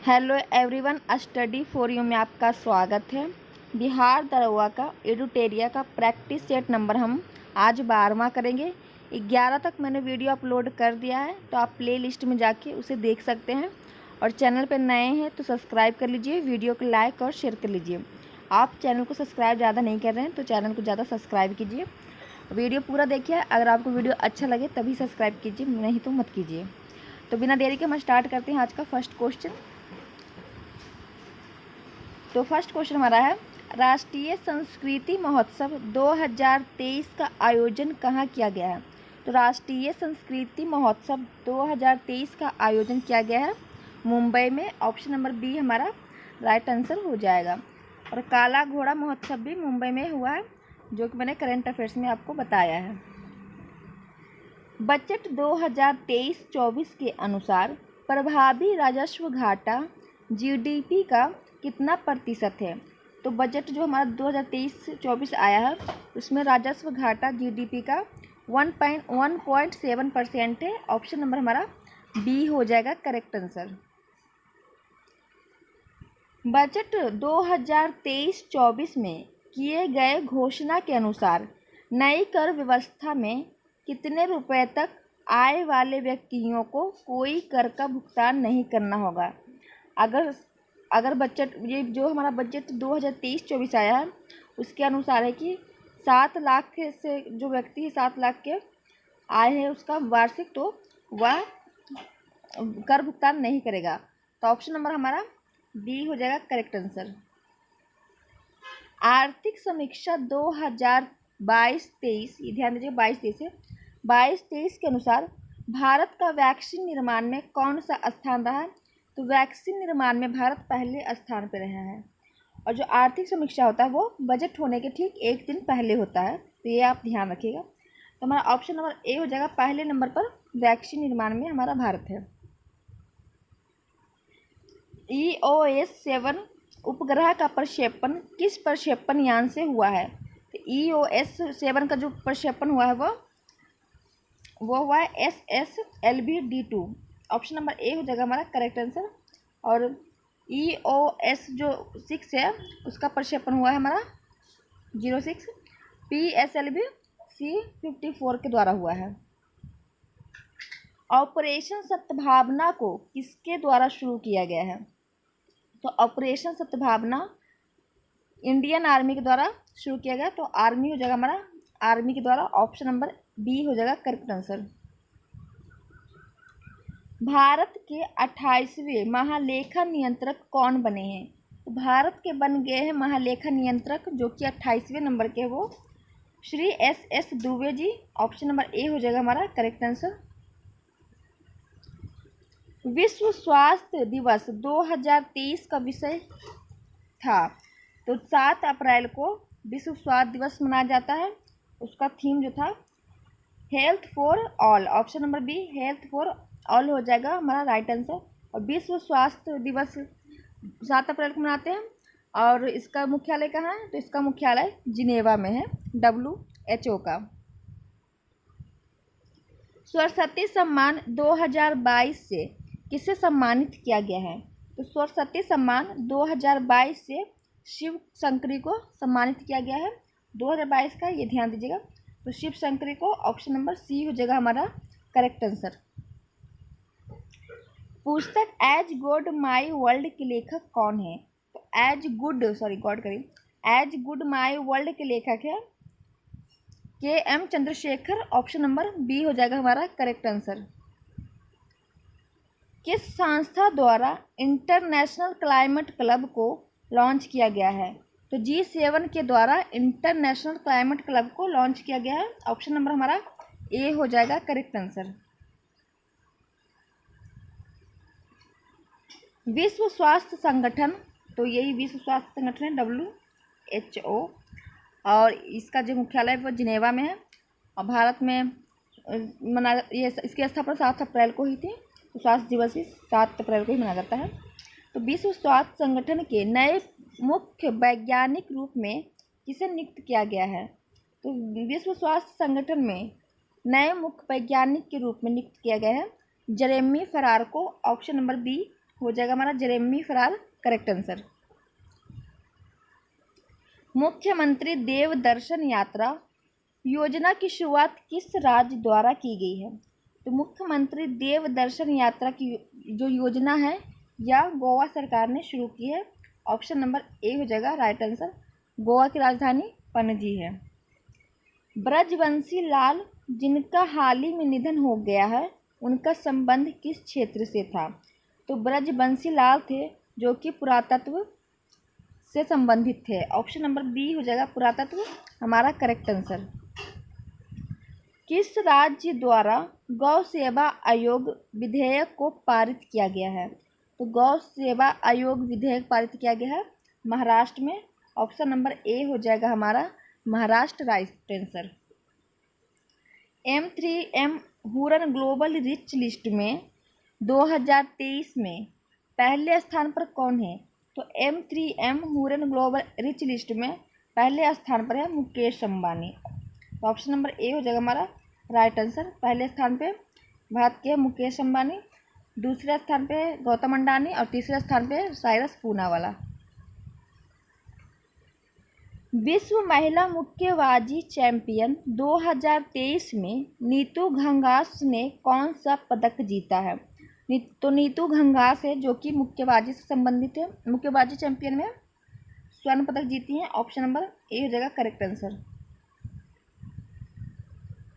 Hello everyone, study for you में आपका स्वागत है। बिहार दरोगा का एडुटेरिया का प्रैक्टिस सेट नंबर हम आज 12वां करेंगे। 11 तक मैंने वीडियो अपलोड कर दिया है, तो आप प्ले लिस्ट में जाके उसे देख सकते हैं। और चैनल पर नए हैं तो सब्सक्राइब कर लीजिए, वीडियो को लाइक और शेयर कर लीजिए। आप चैनल को सब्सक्राइब ज़्यादा नहीं कर रहे हैं तो चैनल को ज़्यादा सब्सक्राइब कीजिए। वीडियो पूरा देखिए, अगर आपको वीडियो अच्छा लगे तभी सब्सक्राइब कीजिए, नहीं तो मत कीजिए। तो बिना देरी के हम स्टार्ट करते हैं आज का फर्स्ट क्वेश्चन। तो फर्स्ट क्वेश्चन हमारा है, राष्ट्रीय संस्कृति महोत्सव 2023 का आयोजन कहाँ किया गया है। तो राष्ट्रीय संस्कृति महोत्सव 2023 का आयोजन किया गया है मुंबई में। ऑप्शन नंबर बी हमारा राइट आंसर हो जाएगा। और काला घोड़ा महोत्सव भी मुंबई में हुआ है, जो कि मैंने करंट अफेयर्स में आपको बताया है। बजट 2023-24 के अनुसार प्रभावी राजस्व घाटा जीडीपी का कितना प्रतिशत है। तो बजट जो हमारा 2023-24 आया है उसमें राजस्व घाटा जीडीपी का 1.7% है। ऑप्शन नंबर हमारा बी हो जाएगा करेक्ट आंसर। बजट 2023-24 में किए गए घोषणा के अनुसार नई कर व्यवस्था में कितने रुपए तक आय वाले व्यक्तियों को कोई कर का भुगतान नहीं करना होगा। अगर बजट ये जो हमारा बजट 2023-24 आया है उसके अनुसार है कि 7 लाख से जो व्यक्ति है 7 लाख के आय है उसका वार्षिक, तो वह कर भुगतान नहीं करेगा। तो ऑप्शन नंबर हमारा बी हो जाएगा करेक्ट आंसर। आर्थिक समीक्षा 2022-23, ये ध्यान दीजिए 22-23 है। 22-23 के अनुसार भारत का वैक्सीन निर्माण में कौन सा स्थान रहा है। तो वैक्सीन निर्माण में भारत पहले स्थान पर रहा है। और जो आर्थिक समीक्षा होता है वो बजट होने के ठीक एक दिन पहले होता है, तो ये आप ध्यान रखिएगा। तो हमारा ऑप्शन नंबर ए हो जाएगा, पहले नंबर पर वैक्सीन निर्माण में हमारा भारत है। EOS-7 उपग्रह का प्रक्षेपण किस प्रक्षेपण यान से हुआ है। तो EOS-7 का जो प्रक्षेपण हुआ है वो हुआ है SSLV-D2। ऑप्शन नंबर ए हो जाएगा हमारा करेक्ट आंसर। और EOS जो 6 है उसका प्रक्षेपण हुआ है हमारा 06 PSLV-C54 के द्वारा हुआ है। ऑपरेशन सद्भावना को किसके द्वारा शुरू किया गया है। तो ऑपरेशन सद्भावना इंडियन आर्मी के द्वारा शुरू किया गया, तो आर्मी हो जाएगा हमारा आर्मी के द्वारा। ऑप्शन नंबर बी हो जाएगा करेक्ट आंसर। भारत के 28वें महालेखा नियंत्रक कौन बने हैं। तो भारत के बन गए हैं महालेखा नियंत्रक जो कि 28वें नंबर के, वो Shri SS Dubey ji. Option number A हो जाएगा हमारा करेक्ट आंसर। विश्व स्वास्थ्य दिवस 2023 का विषय था। तो 7 अप्रैल को विश्व स्वास्थ्य दिवस मनाया जाता है। उसका थीम जो था health for all. Option number B health for all हो जाएगा हमारा राइट आंसर। और विश्व स्वास्थ्य दिवस 7 अप्रैल को मनाते हैं। और इसका मुख्यालय कहाँ है। तो इसका मुख्यालय जिनेवा में है, WHO का। सरस्वती सम्मान 2022 से किसे सम्मानित किया गया है। तो सरस्वती सम्मान 2022 से शिव शंकरी को सम्मानित किया गया है। 2022 का ये ध्यान दीजिएगा। तो शिव शंकरी को ऑप्शन नंबर सी हो जाएगा हमारा करेक्ट आंसर। पुस्तक एज गुड माई वर्ल्ड के लेखक कौन है। तो एज गुड माई वर्ल्ड के लेखक है KM Chandrashekhar. Option number B हो जाएगा हमारा करेक्ट आंसर। किस संस्था द्वारा इंटरनेशनल क्लाइमेट क्लब को लॉन्च किया गया है। तो G7 के द्वारा इंटरनेशनल क्लाइमेट क्लब को लॉन्च किया गया है। ऑप्शन नंबर हमारा ए हो जाएगा करेक्ट आंसर। विश्व स्वास्थ्य संगठन, तो यही विश्व स्वास्थ्य संगठन है WHO। और इसका जो मुख्यालय है वो जिनेवा में है। और भारत में ये इसकी स्थापना 7 अप्रैल को ही थी। तो स्वास्थ्य दिवस भी 7 अप्रैल को ही मनाया जाता है। तो विश्व स्वास्थ्य संगठन के नए मुख्य वैज्ञानिक रूप में किसे नियुक्त किया गया है। तो विश्व स्वास्थ्य संगठन में नए मुख्य वैज्ञानिक के रूप में नियुक्त किया गया है जेरेमी फरार को। ऑप्शन नंबर बी हो जाएगा हमारा जेरेमी फरार करेक्ट आंसर। मुख्यमंत्री देव दर्शन यात्रा योजना की शुरुआत किस राज्य द्वारा की गई है? तो मुख्यमंत्री देव दर्शन यात्रा की जो योजना है यह गोवा सरकार ने शुरू की है। ऑप्शन नंबर ए हो जाएगा राइट आंसर। गोवा की राजधानी पणजी है। ब्रजबंसी लाल जिनका हाल ही में निधन हो गया है उनका संबंध किस क्षेत्र से था? तो ब्रजबंसी लाल थे जो कि पुरातत्व से संबंधित थे। ऑप्शन नंबर बी हो जाएगा पुरातत्व हमारा करेक्ट आंसर। किस राज्य द्वारा गौ सेवा आयोग विधेयक को पारित किया गया है? तो गौ सेवा आयोग विधेयक पारित किया गया है महाराष्ट्र में। ऑप्शन नंबर ए हो जाएगा हमारा Maharashtra right answer. M3M Huron global rich list में 2023 में पहले स्थान पर कौन है? तो M3M Huron global rich list में पहले स्थान पर है मुकेश अंबानी। तो ऑप्शन नंबर ए हो जाएगा हमारा राइट आंसर। पहले स्थान पे भारत के मुकेश अंबानी, दूसरे स्थान पे गौतम अडानी और तीसरे स्थान पे साइरस पूनावाला। विश्व महिला मुक्केबाजी चैंपियन 2023 में नीतू घंघास ने कौन सा पदक जीता है? तो नीतू घंघास है जो कि मुक्केबाजी से संबंधित है, मुक्केबाजी चैंपियन में स्वर्ण पदक जीती हैं। ऑप्शन नंबर ए हो जाएगा करेक्ट आंसर।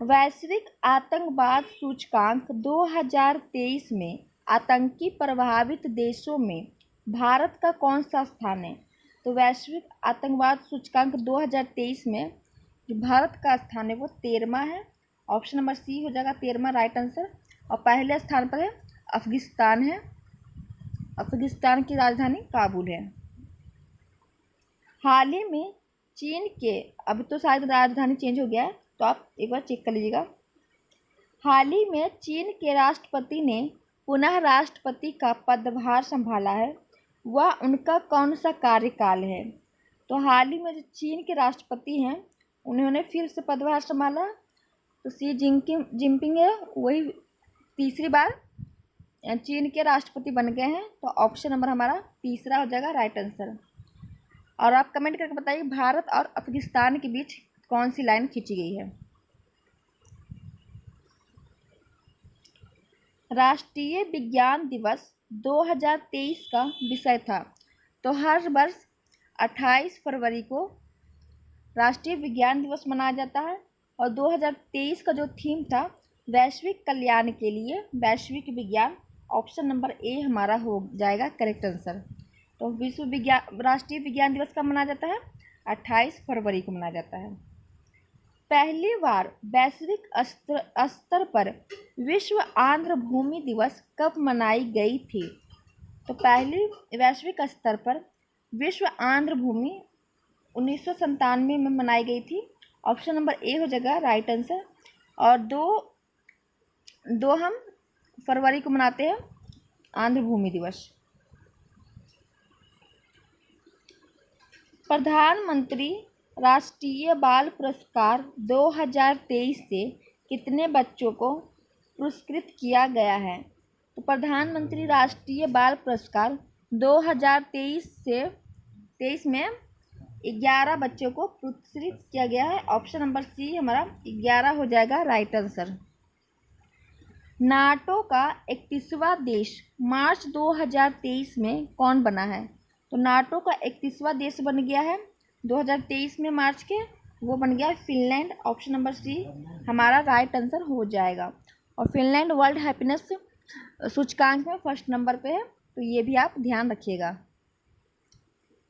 वैश्विक आतंकवाद सूचकांक 2023 में आतंकी प्रभावित देशों में भारत का कौन सा स्थान है? तो वैश्विक आतंकवाद सूचकांक 2023 में जो भारत का स्थान है वो 13वां है। ऑप्शन नंबर सी हो जाएगा 13वां राइट आंसर। और पहले स्थान पर है अफगानिस्तान है। अफगानिस्तान की राजधानी काबुल है। हाल ही में चीन के, अब तो शायद राजधानी चेंज हो गया है तो आप एक बार चेक कर लीजिएगा। हाल ही में चीन के राष्ट्रपति ने पुनः राष्ट्रपति का पदभार संभाला है, वह उनका कौन सा कार्यकाल है? तो हाल ही में जो चीन के राष्ट्रपति हैं उन्होंने फिर से पदभार संभाला, तो शी जिनपिंग है, वही तीसरी बार चीन के राष्ट्रपति बन गए हैं। तो ऑप्शन नंबर हमारा तीसरा हो जाएगा राइट आंसर। और आप कमेंट करके बताइए भारत और अफगानिस्तान के बीच कौन सी लाइन खींची गई है? राष्ट्रीय विज्ञान दिवस 2023 का विषय था। तो हर वर्ष 28 फरवरी को राष्ट्रीय विज्ञान दिवस मनाया जाता है और 2023 का जो थीम था वैश्विक कल्याण के लिए वैश्विक विज्ञान। ऑप्शन नंबर ए हमारा हो जाएगा करेक्ट आंसर। तो विश्व विज्ञान राष्ट्रीय विज्ञान दिवस कब मनाया जाता है? 28 फरवरी को मनाया जाता है। पहली बार वैश्विक स्तर पर विश्व आर्द्र भूमि दिवस कब मनाई गई थी? तो पहली वैश्विक स्तर पर विश्व आर्द्र भूमि 1997 में मनाई गई थी। ऑप्शन नंबर ए हो जाएगा राइट आंसर। और दो हम फरवरी को मनाते हैं आर्द्र भूमि दिवस। प्रधानमंत्री राष्ट्रीय बाल पुरस्कार 2023 से कितने बच्चों को पुरस्कृत किया गया है? तो प्रधानमंत्री राष्ट्रीय बाल पुरस्कार 2023 में 11 बच्चों को पुरस्कृत किया गया है। ऑप्शन नंबर सी हमारा 11 हो जाएगा राइट आंसर। नाटो का 31वां देश मार्च 2023 में कौन बना है? तो नाटो का 31वां देश बन गया है 2023 में मार्च के, वो बन गया फिनलैंड। ऑप्शन नंबर सी हमारा राइट आंसर हो जाएगा। और फिनलैंड वर्ल्ड हैप्पीनेस सूचकांक में फर्स्ट नंबर पे है, तो ये भी आप ध्यान रखिएगा।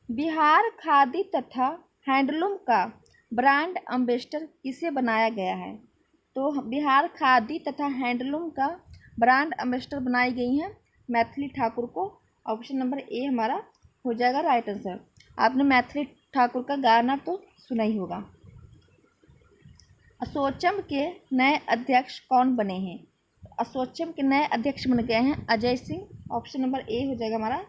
बिहार खादी तथा हैंडलूम का ब्रांड एम्बेसडर किसे बनाया गया है? तो बिहार खादी तथा हैंडलूम का ब्रांड एम्बेसडर बनाई गई हैं मैथिली ठाकुर को। ऑप्शन नंबर ए हमारा हो जाएगा राइट आंसर। आपने मैथिली ठाकुर का गाना तो सुना ही होगा। असोचम के नए अध्यक्ष कौन बने हैं? असोचम के नए अध्यक्ष बन गए हैं Ajay Singh. Option number A हो जाएगा हमारा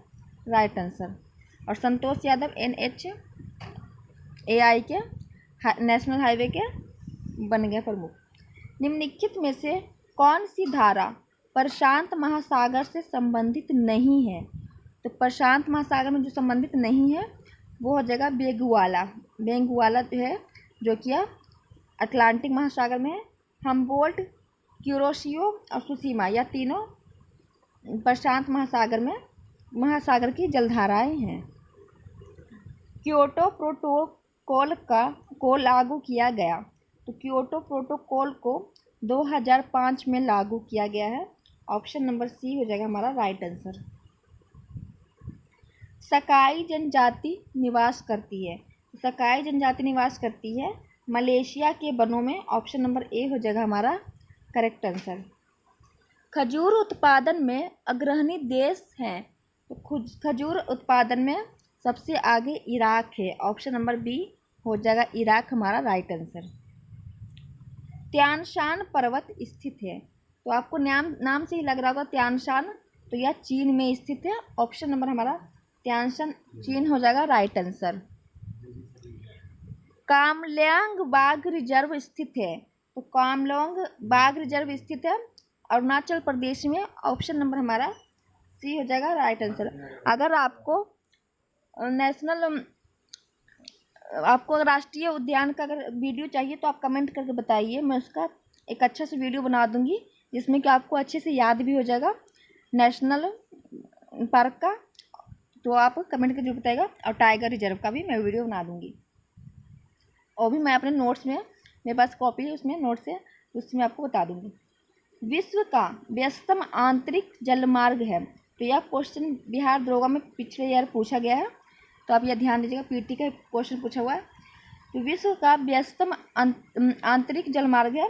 राइट आंसर। और संतोष यादव NHAI के नेशनल हाईवे के बन गए प्रमुख। निम्नलिखित में से कौन सी धारा प्रशांत महासागर से संबंधित नहीं है। तो प्रशांत महासागर में जो संबंधित नहीं है वो हो जाएगा बेंगुआला। बेंगुआला जो है जो कि अटलांटिक महासागर में है। हम्बोल्ट, क्यूरोशियो और सुसीमा, यह तीनों प्रशांत महासागर की जलधाराएं हैं। क्योटो प्रोटोकॉल को लागू किया गया। तो क्योटो प्रोटोकॉल को 2005 में लागू किया गया है। ऑप्शन नंबर सी हो जाएगा हमारा राइट आंसर। सकाई जनजाति निवास करती है। सकाई जनजाति निवास करती है मलेशिया के वनों में। ऑप्शन नंबर ए हो जाएगा हमारा करेक्ट आंसर। खजूर उत्पादन में अग्रणी देश हैं। तो खजूर उत्पादन में सबसे आगे इराक है। ऑप्शन नंबर बी हो जाएगा इराक हमारा राइट आंसर। त्यानशान पर्वत स्थित है। तो आपको नाम से ही लग रहा होगा त्यानशान, तो यह चीन में स्थित है। ऑप्शन नंबर हमारा त्यानशान चीन हो जाएगा राइट आंसर। कामयांग बाघ रिजर्व स्थित है। तो कामयांग बाघ रिजर्व स्थित है अरुणाचल प्रदेश में। ऑप्शन नंबर हमारा सी हो जाएगा राइट आंसर। अगर आपको राष्ट्रीय उद्यान का अगर वीडियो चाहिए तो आप कमेंट करके बताइए, मैं उसका एक अच्छा सा वीडियो बना दूंगी जिसमें कि आपको अच्छे से याद भी हो जाएगा नेशनल पार्क का। तो आप कमेंट करके बताइएगा। और टाइगर रिजर्व का भी मैं वीडियो बना दूंगी, और भी मैं अपने नोट्स में, मेरे पास कॉपी है उसमें नोट्स है, उसमें आपको बता दूंगी। विश्व का व्यस्तम आंतरिक जलमार्ग है। तो यह क्वेश्चन बिहार दरोगा में पिछले ईयर पूछा गया है, तो आप यह ध्यान दीजिएगा, पीटी का क्वेश्चन पूछा हुआ है। तो विश्व का व्यस्तम आंतरिक जलमार्ग है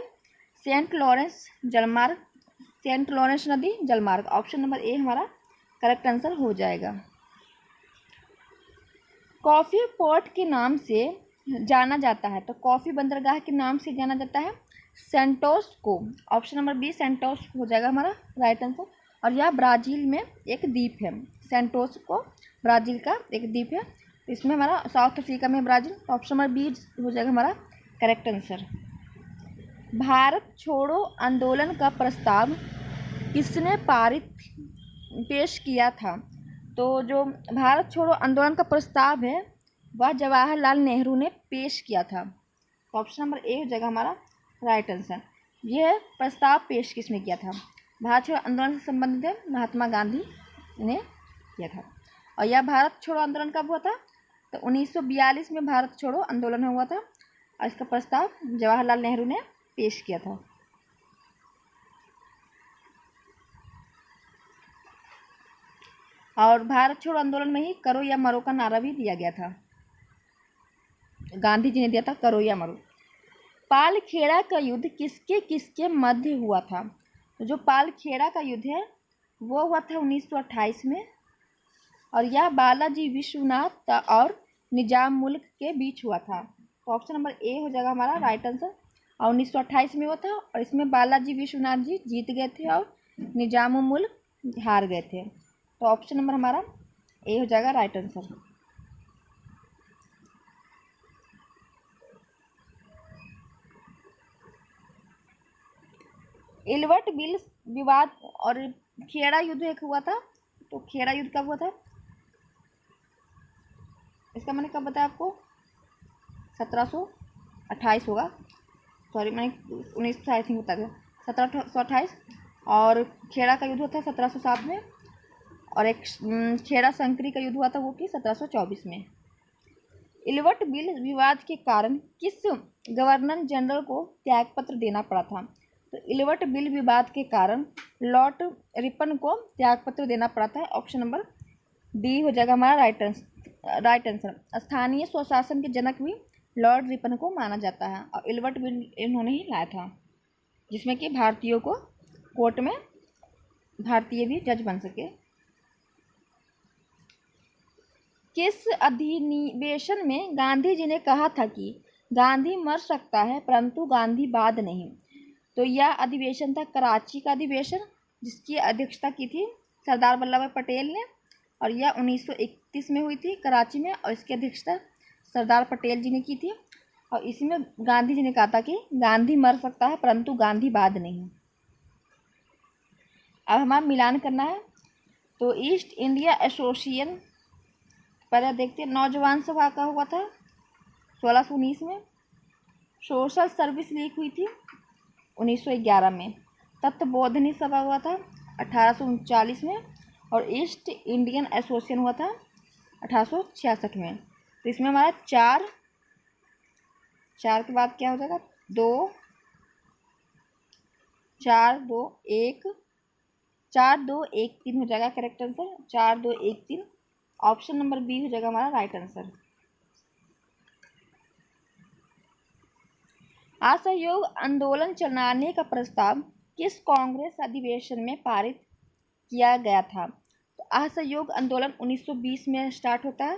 सेंट लॉरेंस जलमार्ग, सेंट लॉरेंस नदी जलमार्ग। ऑप्शन नंबर ए हमारा करेक्ट आंसर हो जाएगा। कॉफ़ी पोर्ट के नाम से जाना जाता है। तो कॉफ़ी बंदरगाह के नाम से जाना जाता है सेंटोस को। ऑप्शन नंबर बी सेंटोस हो जाएगा हमारा राइट आंसर। और यह ब्राज़ील में एक द्वीप है। सेंटोस को ब्राज़ील का एक द्वीप है। इसमें हमारा साउथ अफ्रीका में ब्राज़ील। ऑप्शन नंबर बी हो जाएगा हमारा करेक्ट आंसर। भारत छोड़ो आंदोलन का प्रस्ताव किसने पेश किया था। तो जो भारत छोड़ो आंदोलन का प्रस्ताव है वह जवाहरलाल नेहरू ने पेश किया था। तो ऑप्शन नंबर ए हो जाएगा हमारा राइट आंसर। यह प्रस्ताव पेश किसने किया था। भारत छोड़ो आंदोलन से संबंधित है, महात्मा गांधी ने किया था। और यह भारत छोड़ो आंदोलन कब हुआ था। तो 1942 में भारत छोड़ो आंदोलन हुआ था और इसका प्रस्ताव जवाहरलाल नेहरू ने पेश किया था। और भारत छोड़ो आंदोलन में ही करो या मरो का नारा भी दिया गया था, गांधी जी ने दिया था करो या मरो। पालखेड़ा का युद्ध किसके किसके मध्य हुआ था। तो जो पालखेड़ा का युद्ध है वो हुआ था 1928 में, और यह बालाजी विश्वनाथ और निजाम मुल्क के बीच हुआ था। तो ऑप्शन नंबर ए हो जाएगा हमारा राइट आंसर। और 1928 में हुआ था और इसमें बालाजी विश्वनाथ जी जीत गए थे और निजाम मुल्क हार गए थे। तो ऑप्शन नंबर हमारा ए हो जाएगा राइट आंसर। इलवर्ट बिल विवाद और खेड़ा युद्ध एक हुआ था। तो खेड़ा युद्ध कब हुआ था, इसका मैंने कब बताया आपको, 1728 होगा, सॉरी मैंने 19 आई थिंक बता दिया, 1728। और खेड़ा का युद्ध हुआ था 1707 में, और एक खेड़ा संकरी का युद्ध हुआ था वो कि 1724 में। इलवर्ट बिल विवाद के कारण किस गवर्नर जनरल को त्यागपत्र देना पड़ा था। तो इलवर्ट बिल विवाद के कारण लॉर्ड रिपन को त्यागपत्र देना पड़ा था। ऑप्शन नंबर डी हो जाएगा हमारा राइट आंसर। स्थानीय स्वशासन के जनक भी लॉर्ड रिपन को माना जाता है, और इलवर्ट बिल इन्होंने ही लाया था जिसमें कि भारतीयों को कोर्ट में भारतीय भी जज बन सके। किस अधिनिवेशन में गांधी जी ने कहा था कि गांधी मर सकता है परंतु गांधीवाद नहीं। तो यह अधिवेशन था कराची का अधिवेशन, जिसकी अध्यक्षता की थी सरदार वल्लभ भाई पटेल ने, और यह 1931 में हुई थी कराची में, और इसकी अध्यक्षता सरदार पटेल जी ने की थी। और इसी में गांधी जी ने कहा था कि गांधी मर सकता है परंतु गांधीवाद नहीं। अब हमारा मिलान करना है। तो ईस्ट इंडिया एसोसिएशन पहले देखते हैं। नौजवान सभा का हुआ था 1619 में। सोशल सर्विस लीग हुई थी 1911 में। तत्वबोधनी सभा हुआ था 1839 में। और ईस्ट इंडियन एसोसिएशन हुआ था 1866 में। तो इसमें हमारा चार के बाद क्या हो जाएगा, 2 4 2 1 4 2 1 3 हो जाएगा correct answer. 4 2 1 3 option number B हो जाएगा हमारा राइट आंसर। असहयोग आंदोलन चलाने का प्रस्ताव किस कांग्रेस अधिवेशन में पारित किया गया था? तो असहयोग आंदोलन 1920 में स्टार्ट होता है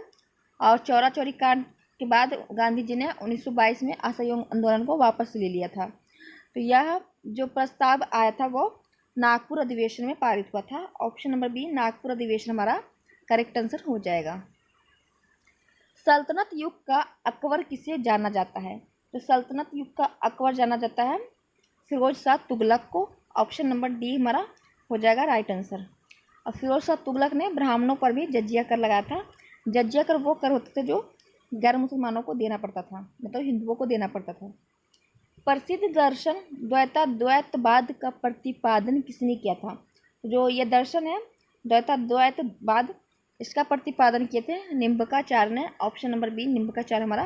और चौरा चौरी कांड के बाद गांधी जी ने 1922 में असहयोग आंदोलन को वापस ले लिया था। तो यह जो प्रस्ताव आया था वो नागपुर अधिवेशन में पारित हुआ था। ऑप्शन नंबर बी नागपुर अधिवेशन हमारा करेक्ट आंसर हो जाएगा। सल्तनत युग का अकबर किसे जाना जाता है? तो सल्तनत युग का अकबर जाना जाता है फिरोज शाह तुगलक को। ऑप्शन नंबर डी हमारा हो जाएगा राइट आंसर। और फिरोज शाह तुगलक ने ब्राह्मणों पर भी जजिया कर लगाया था। जजिया कर वो कर होते थे जो गैर मुसलमानों को देना पड़ता था, मतलब हिंदुओं को देना पड़ता था। प्रसिद्ध दर्शन द्वैतवाद का प्रतिपादन किसने किया था? जो ये दर्शन है द्वैतवाद, इसका प्रतिपादन किए थे निम्बकाचार्य ने। ऑप्शन नंबर बी निम्बकाचार्य हमारा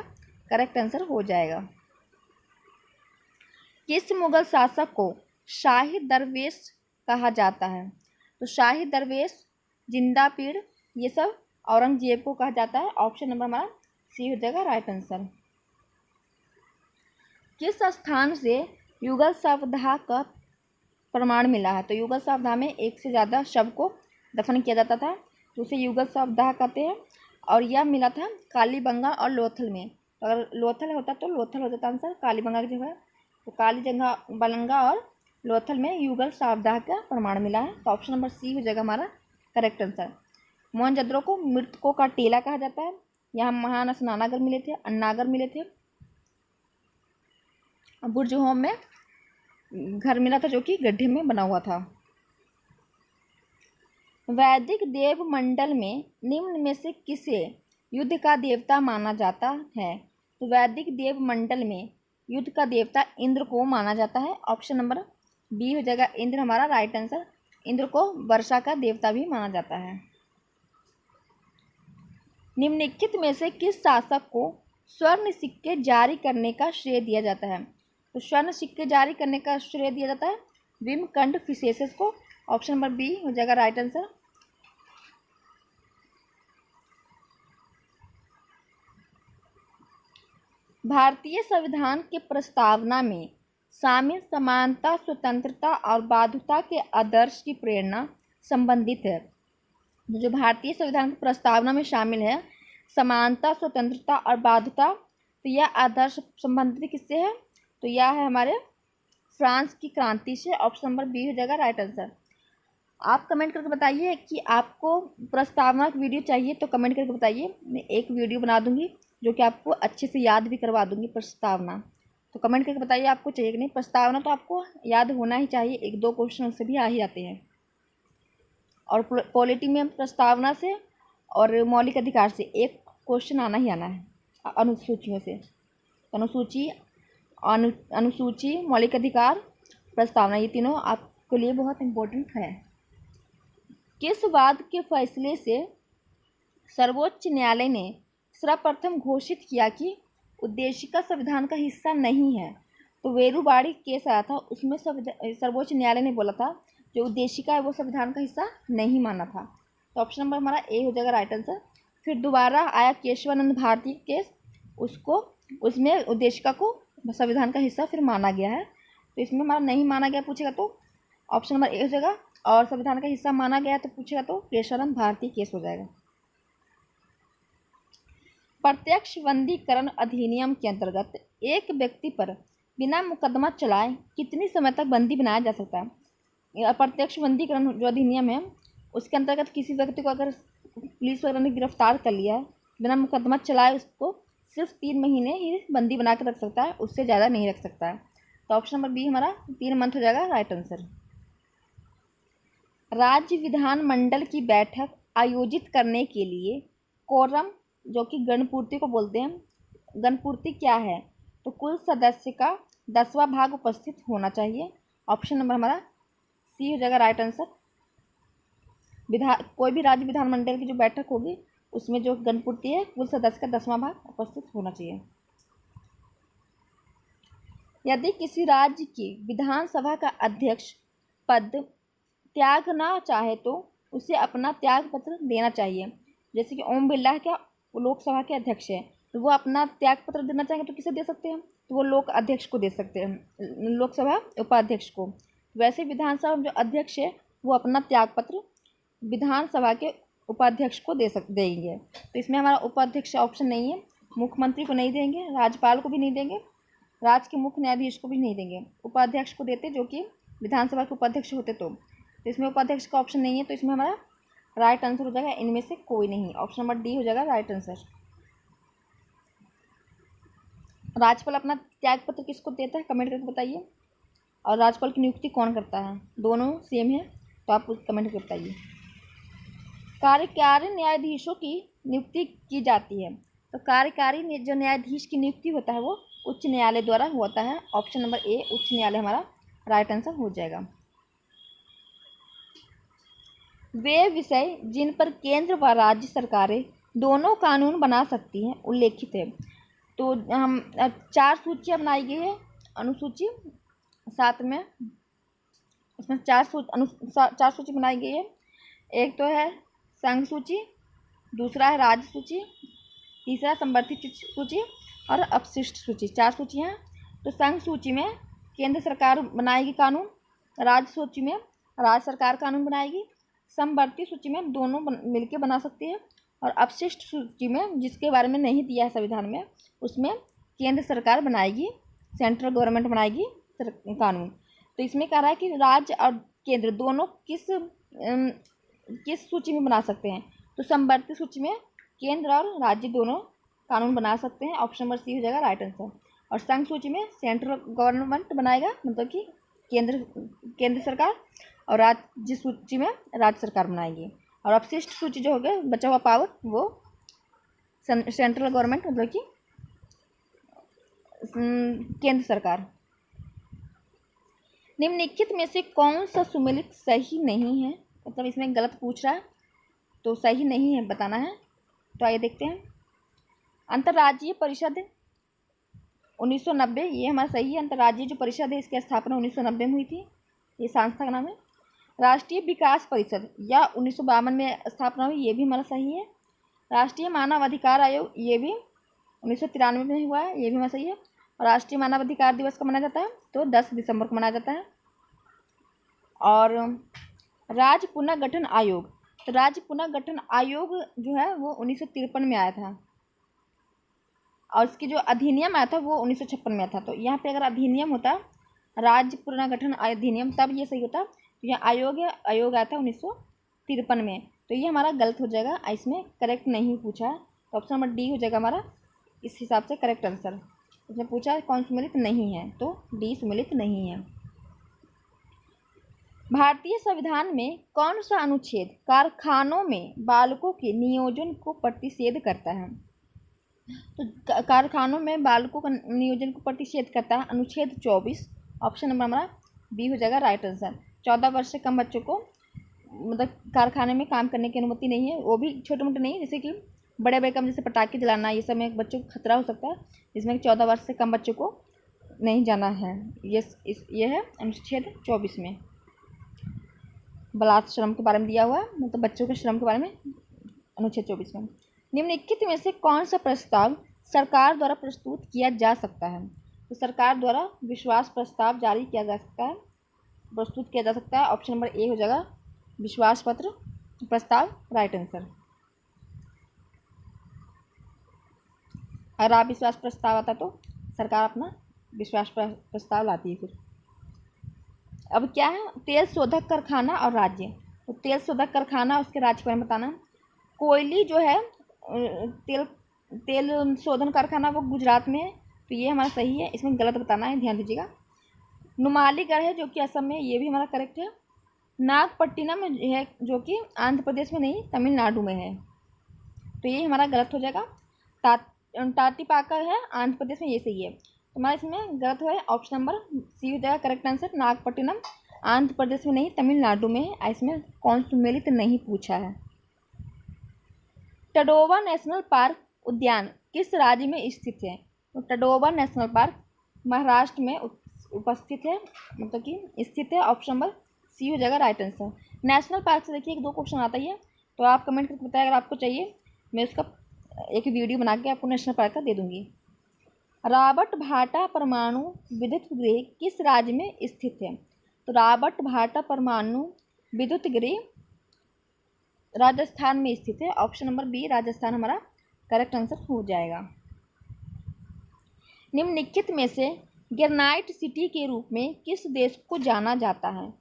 करेक्ट आंसर हो जाएगा। किस मुगल शासक को शाही दरवेश कहा जाता है? तो शाही दरवेश, जिंदा पीर, ये सब औरंगजेब को कहा जाता है। ऑप्शन नंबर हमारा सी हो जाएगा राइट आंसर। किस स्थान से युगल शवदाह का प्रमाण मिला है? तो युगल शवदाह में एक से ज़्यादा शव को दफन किया जाता था, तो उसे युगल शवदाह कहते हैं। और यह मिला था कालीबंगा और लोथल में। तो अगर लोथल होता तो लोथल हो जाता आंसर, कालीबंगा की जगह। तो कालीबंगा और लोथल में युगल शवदाह का प्रमाण मिला है। तो ऑप्शन नंबर सी हो जाएगा हमारा करेक्ट आंसर। मोहनजोदड़ो को मृतकों का टीला कहा जाता है। यहाँ महान स्नानागार मिले थे, अन्नागार मिले थे। बुर्ज होम में घर मिला था जो कि गड्ढे में बना हुआ था। वैदिक देव मंडल में निम्न में से किसे युद्ध का देवता माना जाता है? तो वैदिक देव मंडल में युद्ध का देवता इंद्र को माना जाता है। ऑप्शन नंबर बी हो जाएगा इंद्र हमारा राइट आंसर। इंद्र को वर्षा का देवता भी माना जाता है। निम्नलिखित में से किस शासक को स्वर्ण सिक्के जारी करने का श्रेय दिया जाता है? तो स्वर्ण सिक्के जारी करने का श्रेय दिया जाता है विमकंड फिसेसिस को। ऑप्शन नंबर बी हो जाएगा राइट आंसर। भारतीय संविधान के प्रस्तावना में शामिल समानता, स्वतंत्रता और बाध्यता के आदर्श की प्रेरणा संबंधित है। जो भारतीय संविधान की प्रस्तावना में शामिल है समानता, स्वतंत्रता और बाध्यता, तो यह आदर्श संबंधित किससे है? तो यह है हमारे फ्रांस की क्रांति से। ऑप्शन नंबर बी हो जाएगा राइट आंसर। आप कमेंट करके बताइए कि आपको प्रस्तावना की वीडियो चाहिए, तो कमेंट करके बताइए। मैं एक वीडियो बना दूंगी जो कि आपको अच्छे से याद भी करवा दूंगी प्रस्तावना। तो कमेंट करके बताइए आपको चाहिए कि नहीं। प्रस्तावना तो आपको याद होना ही चाहिए, एक दो क्वेश्चन उससे भी आ ही जाते हैं। और पॉलिटी में प्रस्तावना से और मौलिक अधिकार से एक क्वेश्चन आना ही आना है अनुसूचियों से। अनुसूची, मौलिक अधिकार, प्रस्तावना, ये तीनों आपके लिए बहुत इम्पोर्टेंट है। किस वाद के फैसले से सर्वोच्च न्यायालय ने सर्वप्रथम घोषित किया कि उद्देशिका संविधान का हिस्सा नहीं है? तो वेरुवाड़ी केस आया था, उसमें सर्वोच्च न्यायालय ने बोला था जो उद्देशिका है वो संविधान का हिस्सा नहीं माना था। तो ऑप्शन नंबर हमारा ए हो जाएगा राइट आंसर। फिर दोबारा आया केशवानंद भारती केस, उसमें उद्देशिका को संविधान का हिस्सा फिर माना गया है। तो इसमें हमारा नहीं माना गया पूछेगा तो ऑप्शन नंबर ए हो जाएगा। और संविधान का हिस्सा माना गया तो पूछेगा तो केशवानंद भारती केस हो जाएगा। प्रत्यक्ष बंदीकरण अधिनियम के अंतर्गत एक व्यक्ति पर बिना मुकदमा चलाए कितनी समय तक बंदी बनाया जा सकता है? प्रत्यक्ष बंदीकरण जो अधिनियम है उसके अंतर्गत किसी व्यक्ति को अगर पुलिस वगैरह ने गिरफ्तार कर लिया है बिना मुकदमा चलाए, उसको सिर्फ 3 महीने ही बंदी बना कर रख सकता है, उससे ज़्यादा नहीं रख सकता है। तो ऑप्शन नंबर बी हमारा 3 मंथ हो जाएगा राइट आंसर। राज्य विधानमंडल की बैठक आयोजित करने के लिए कोरम, जो कि गणपूर्ति को बोलते हैं, गणपूर्ति क्या है? तो कुल सदस्य का 10वां भाग उपस्थित होना चाहिए। ऑप्शन नंबर हमारा सी हो जाएगा राइट आंसर। कोई भी राज्य विधानमंडल की जो बैठक होगी उसमें जो गणपूर्ति है कुल सदस्य का 10वां भाग उपस्थित होना चाहिए। यदि किसी राज्य की विधानसभा का अध्यक्ष पद त्यागना चाहे तो उसे अपना त्याग पत्र देना चाहिए। जैसे कि ओम बिरला है क्या, वो लोकसभा के अध्यक्ष है, तो वो अपना त्याग पत्र देना चाहेंगे तो किसे दे सकते हैं? तो वो लोक अध्यक्ष को दे सकते हैं, लोकसभा उपाध्यक्ष को। वैसे विधानसभा में जो अध्यक्ष है वो अपना त्याग पत्र विधानसभा के उपाध्यक्ष को देंगे। तो इसमें हमारा उपाध्यक्ष ऑप्शन नहीं है। मुख्यमंत्री को नहीं देंगे, राज्यपाल को भी नहीं देंगे, राज्य के मुख्य न्यायाधीश को भी नहीं देंगे। उपाध्यक्ष को देते जो कि विधानसभा के उपाध्यक्ष होते। तो इसमें उपाध्यक्ष का ऑप्शन नहीं है, तो इसमें हमारा राइट आंसर हो जाएगा इनमें से कोई नहीं। ऑप्शन नंबर डी हो जाएगा राइट आंसर। राज्यपाल अपना त्याग पत्र किसको देता है, कमेंट करके बताइए। और राज्यपाल की नियुक्ति कौन करता है? दोनों सेम है, तो आप कमेंट करके बताइए। कार्यकारी न्यायाधीशों की नियुक्ति की जाती है, तो कार्यकारी जो न्यायाधीश की नियुक्ति होता है वो उच्च न्यायालय द्वारा होता है। ऑप्शन नंबर ए उच्च न्यायालय हमारा राइट आंसर हो जाएगा। वे विषय जिन पर केंद्र व राज्य सरकारें दोनों कानून बना सकती हैं उल्लेखित है। तो हम 4 सूचियाँ बनाई गई है अनुसूची 7 में, इसमें 4 सूची बनाई गई है। एक तो है संघ सूची, दूसरा है राज्य सूची, तीसरा संवर्धित सूची और अपशिष्ट सूची। 4 सूचियाँ। तो संघ सूची में केंद्र सरकार बनाएगी कानून, राज्य सूची में राज्य सरकार कानून बनाएगी, समवर्ती सूची में दोनों मिलकर बना सकती है, और अपशिष्ट सूची में जिसके बारे में नहीं दिया है संविधान में उसमें केंद्र सरकार बनाएगी, सेंट्रल गवर्नमेंट बनाएगी कानून। तो इसमें कह रहा है कि राज्य और केंद्र दोनों किस सूची में बना सकते हैं? तो समवर्ती सूची में केंद्र और राज्य दोनों कानून बना सकते हैं। ऑप्शन नंबर सी हो जाएगा राइट आंसर। और संघ सूची में सेंट्रल गवर्नमेंट बनाएगा, मतलब कि केंद्र सरकार, और राज्य सूची में राज्य सरकार बनाएगी। और अपशिष्ट सूची जो हो गया बचा हुआ पावर वो सेंट्रल गवर्नमेंट, मतलब कि केंद्र सरकार। निम्नलिखित में से कौन सा सुमेलित सही नहीं है? मतलब इसमें गलत पूछ रहा है तो सही नहीं है बताना है। तो आइए देखते हैं। अंतर्राज्यीय परिषद 1990, ये हमारा सही है। अंतर्राज्यीय जो परिषद है इसकी स्थापना 1990 में हुई थी, ये संस्था का नाम है। राष्ट्रीय विकास परिषद या 1952 में स्थापना हुई, ये भी हमारा सही है। राष्ट्रीय मानव अधिकार आयोग, ये भी 1993 में हुआ है, ये भी हमारा सही है। और राष्ट्रीय मानव अधिकार दिवस कब मनाया जाता है? तो 10 दिसंबर को मनाया जाता है। और राज्य पुनर्गठन आयोग, तो राज्य पुनर्गठन आयोग जो है वो 1953 में आया था, और इसकी जो अधिनियम आया था वो 1956 में आया था। तो यहाँ पे अगर अधिनियम होता राज्य पुनर्गठन अधिनियम तब ये सही होता। तो यहाँ आयोग आया था 1953 में, तो ये हमारा गलत हो जाएगा, इसमें करेक्ट नहीं पूछा है। तो ऑप्शन नंबर डी हो जाएगा हमारा इस हिसाब से करेक्ट आंसर। इसमें पूछा कौन सुमेलित नहीं है, तो डी सुमेलित नहीं है। भारतीय संविधान में कौन सा अनुच्छेद कारखानों में बालकों के नियोजन को प्रतिषेध करता है? तो कारखानों में बालकों का नियोजन को प्रतिषेध करता है अनुच्छेद 24। ऑप्शन नंबर हमारा बी हो जाएगा राइट आंसर। 14 वर्ष से कम बच्चों को मतलब कारखाने में काम करने की अनुमति नहीं है, वो भी छोटे मोटे नहीं, जैसे कि बड़े बड़े काम जैसे पटाखे जलाना, ये सब में बच्चों को खतरा हो सकता है, जिसमें 14 वर्ष से कम बच्चों को नहीं जाना है। ये है अनुच्छेद 24 में बाल श्रम के बारे में दिया हुआ है, मतलब बच्चों के श्रम के बारे में अनुच्छेद 24 में। निम्नलिखित में से कौन सा प्रस्ताव सरकार द्वारा प्रस्तुत किया जा सकता है? तो सरकार द्वारा विश्वास प्रस्ताव जारी किया जा सकता है, प्रस्तुत किया जा सकता है। ऑप्शन नंबर ए हो जाएगा विश्वास पत्र प्रस्ताव राइट आंसर। अगर आप विश्वास प्रस्ताव आता तो सरकार अपना विश्वास प्रस्ताव लाती है। फिर अब क्या है, तेल शोधक कारखाना और राज्य। तो तेल शोधक कारखाना उसके राज्य के बारे में बताना। कोयली जो है तेल शोधन कारखाना वो गुजरात में है, तो ये हमारा सही है, इसमें गलत बताना है, ध्यान दीजिएगा। नुमालीगढ़ है जो कि असम में, ये भी हमारा करेक्ट है। नागपट्टिनम है जो कि आंध्र प्रदेश में नहीं तमिलनाडु में है, तो ये हमारा गलत हो जाएगा। टाटीपाका है आंध्र प्रदेश में, ये सही है। तो हमारा इसमें गलत हुआ है, ऑप्शन नंबर सी हो जाएगा करेक्ट आंसर। नागपट्टिनम आंध्र प्रदेश में नहीं तमिलनाडु में है, इसमें कौन सुमेलित नहीं पूछा है। टडोवा नेशनल पार्क उद्यान किस राज्य में स्थित है? तो टडोवा नेशनल पार्क महाराष्ट्र में उपस्थित है, मतलब कि स्थित है। ऑप्शन नंबर सी हो जाएगा राइट आंसर। नेशनल पार्क से देखिए 1-2 क्वेश्चन आता ही है, तो आप कमेंट करके बताएं अगर आपको चाहिए, मैं उसका एक वीडियो बना के आपको नेशनल पार्क का दे दूंगी। रॉबर्ट भाटा परमाणु विद्युत गृह किस राज्य में स्थित है? तो रॉबर्ट भाटा परमाणु विद्युत गृह राजस्थान में स्थित है। ऑप्शन नंबर बी राजस्थान हमारा करेक्ट आंसर हो जाएगा। निम्नलिखित में से ग्रेनाइट सिटी के रूप में किस देश को जाना जाता है?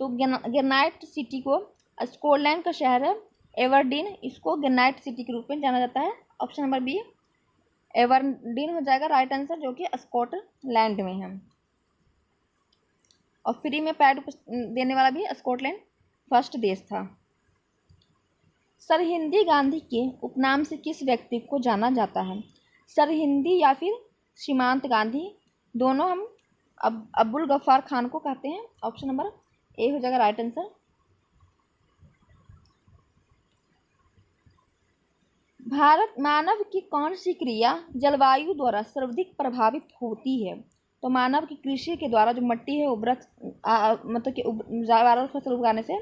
तो ग्रेनाइट सिटी को स्कॉटलैंड का शहर है एवरडीन, इसको ग्रेनाइट सिटी के रूप में जाना जाता है। ऑप्शन नंबर बी एवरडीन हो जाएगा राइट आंसर, जो कि स्कॉटलैंड में है। और फ्री में पैड देने वाला भी स्कॉटलैंड फर्स्ट देश था। सरहिंदी गांधी के उपनाम से किस व्यक्ति को जाना जाता है? सरहिंदी या फिर सीमांत गांधी, दोनों हम अब्दुल गफ्फार खान को कहते हैं। ऑप्शन नंबर ए हो जाएगा राइट आंसर। भारत मानव की कौन सी क्रिया जलवायु द्वारा सर्वाधिक प्रभावित होती है? तो मानव की कृषि के द्वारा जो मिट्टी है उर्वरक मतलब कि ज़्यादा फसल उगाने से,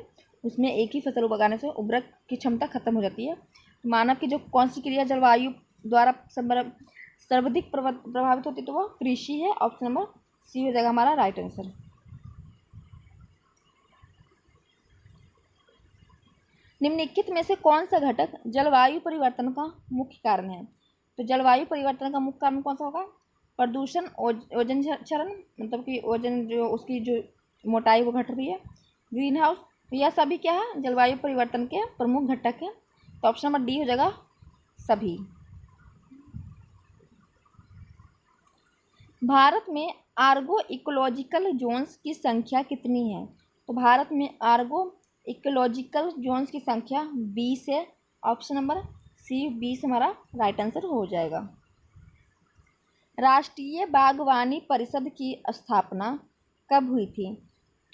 उसमें एक ही फसल उगाने से उर्वरक की क्षमता खत्म हो जाती है। मानव की जो कौन सी क्रिया जलवायु द्वारा सर्वाधिक प्रभावित होती है, तो वह कृषि है। ऑप्शन नंबर सी हो जाएगा हमारा राइट आंसर। निम्नलिखित में से कौन सा घटक जलवायु परिवर्तन का मुख्य कारण है? तो जलवायु परिवर्तन का मुख्य कारण कौन सा होगा? प्रदूषण, ओजोन क्षरण, मतलब कि ओजोन जो उसकी जो मोटाई वो घट रही है, ग्रीन हाउस, तो यह सभी क्या है जलवायु परिवर्तन के प्रमुख घटक है। तो ऑप्शन नंबर डी हो जाएगा सभी। भारत में आर्गो इकोलॉजिकल जोन्स की संख्या कितनी है? तो भारत में आर्गो इकोलॉजिकल जोन्स की संख्या 20 है। ऑप्शन नंबर सी 20 हमारा राइट आंसर हो जाएगा। राष्ट्रीय बागवानी परिषद की स्थापना कब हुई थी?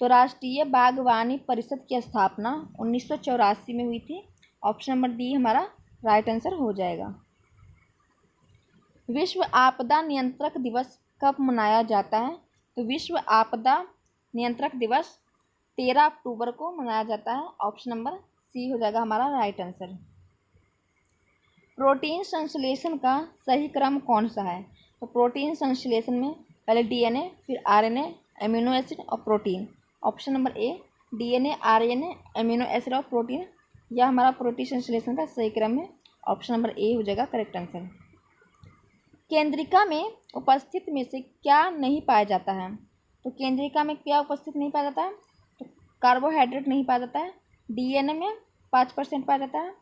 तो राष्ट्रीय बागवानी परिषद की स्थापना 1984 में हुई थी। ऑप्शन नंबर डी हमारा राइट आंसर हो जाएगा। विश्व आपदा नियंत्रक दिवस कब मनाया जाता है? तो विश्व आपदा नियंत्रक दिवस 13 अक्टूबर को मनाया जाता है। ऑप्शन नंबर सी हो जाएगा हमारा राइट आंसर। प्रोटीन संश्लेषण का सही क्रम कौन सा है? तो प्रोटीन संश्लेषण में पहले डीएनए, फिर आरएनए, एमिनो एसिड और प्रोटीन। ऑप्शन नंबर ए डीएनए, आरएनए, एमिनो एसिड और प्रोटीन, यह हमारा प्रोटीन संश्लेषण का सही क्रम है। ऑप्शन नंबर ए हो जाएगा करेक्ट आंसर। केंद्रिका में उपस्थित में से क्या नहीं पाया जाता है? तो केंद्रिका में क्या उपस्थित नहीं पाया जाता है? तो कार्बोहाइड्रेट नहीं पाया जाता है। डीएनए में 5% पाया जाता है,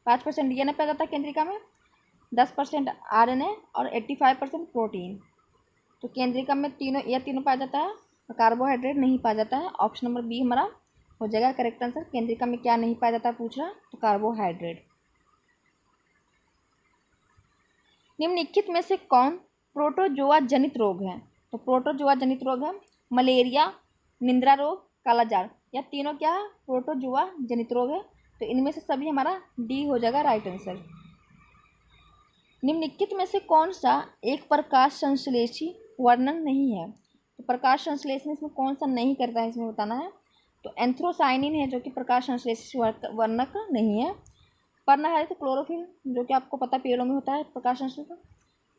5% डीएनए पाया जाता है केंद्रिका में, 10% आरएनए और 85% प्रोटीन। तो केंद्रिका में तीनों पाया जाता है, तो कार्बोहाइड्रेट नहीं पाया जाता है। ऑप्शन नंबर बी हमारा हो जाएगा करेक्ट आंसर। केंद्रिका में क्या नहीं पाया जाता पूछ रहा, तो कार्बोहाइड्रेट। निम्नलिखित में से कौन प्रोटोजोआ जनित रोग है? तो प्रोटोजोआ जनित रोग है मलेरिया, निंद्रा रोग, कालाजार, यह तीनों क्या है प्रोटोजोआ जनित रोग है। तो इनमें से सभी हमारा डी हो जाएगा राइट आंसर। निम्नलिखित में से कौन सा एक प्रकाश संश्लेषी वर्णन नहीं है? तो प्रकाश संश्लेषण इसमें कौन सा नहीं करता है, इसमें बताना है। तो एंथ्रोसाइनिन है जो कि प्रकाश संश्लेषी वर्णक नहीं है। पढ़ना है तो क्लोरोफिल जो कि आपको पता पेड़ों में होता है प्रकाश संश्लेषण,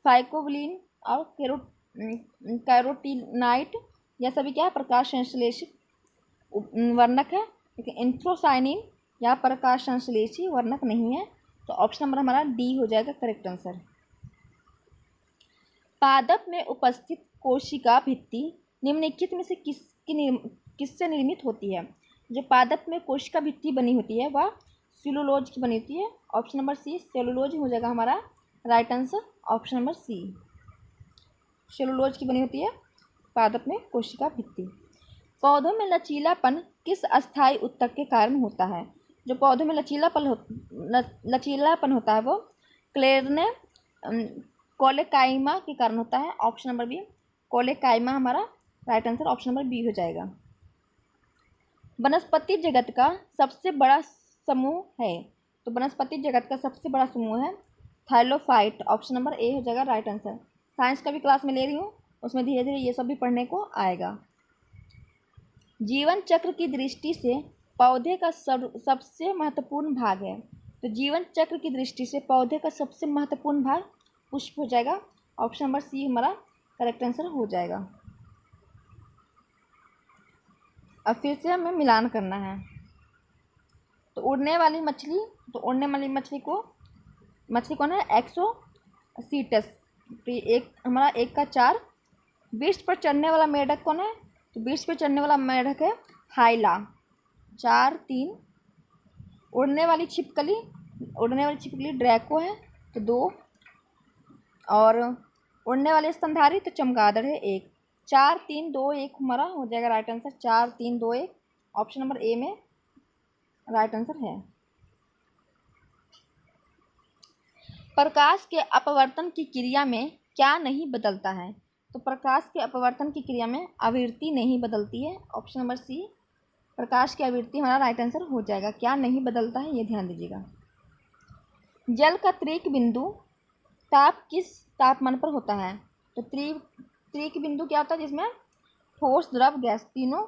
फाइकोबिलिन और कैरोटीनाइट, यह सभी क्या है प्रकाश संश्लेषी वर्णक है, लेकिन एंथ्रोसाइनिन या प्रकाश संश्लेषी वर्णक नहीं है। तो ऑप्शन नंबर हमारा डी हो जाएगा करेक्ट आंसर। पादप में उपस्थित कोशिका भित्ति निम्नलिखित में से किससे निर्मित होती है? जो पादप में कोशिका भित्ति बनी होती है वह सेलुलोज की बनी होती है। ऑप्शन नंबर सी सेलुलोज हो जाएगा हमारा right answer. Option number C cellulose की बनी होती है पादप में कोशिका भित्ति। पौधों में लचीलापन किस अस्थायी ऊतक के कारण होता है? जो पौधों में लचीलापन होता है वो क्लेरने कोलेकाइमा के कारण होता है। ऑप्शन नंबर बी, कोलेकाइमा हमारा right answer option number B हो जाएगा। वनस्पति जगत का सबसे बड़ा समूह है, तो वनस्पति जगत का सबसे बड़ा समूह है थाइलोफाइट। ऑप्शन नंबर ए हो जाएगा राइट आंसर। साइंस का भी क्लास में ले रही हूँ, उसमें धीरे धीरे ये सब भी पढ़ने को आएगा। जीवन चक्र की दृष्टि से पौधे का सबसे महत्वपूर्ण भाग है, तो जीवन चक्र की दृष्टि से पौधे का सबसे महत्वपूर्ण भाग पुष्प हो जाएगा। ऑप्शन नंबर सी हमारा करेक्ट आंसर हो जाएगा। अब फिर से हमें मिलान करना है। तो उड़ने वाली मछली, तो उड़ने वाली मछली कौन है? एक्सोसीटस। तो एक हमारा 1 का 4। वृक्ष पर चढ़ने वाला मेढक कौन है? तो वृक्ष पर चढ़ने वाला मेढक है हाइला। 4 3। उड़ने वाली छिपकली ड्रैको है, तो 2। और उड़ने वाले स्तनधारी तो चमगादड़ है 1। 4 3 2 1 हमारा हो जाएगा राइट आंसर। 4 3 2 1 ऑप्शन नंबर ए में राइट आंसर है। प्रकाश के अपवर्तन की क्रिया में क्या नहीं बदलता है? तो प्रकाश के अपवर्तन की क्रिया में आवृत्ति नहीं बदलती है। ऑप्शन नंबर सी, प्रकाश की आवृत्ति हमारा राइट आंसर हो जाएगा। क्या नहीं बदलता है ये ध्यान दीजिएगा। जल का त्रिक बिंदु ताप किस तापमान पर होता है? तो त्रिक बिंदु क्या होता है? जिसमें ठोस, द्रव, गैस तीनों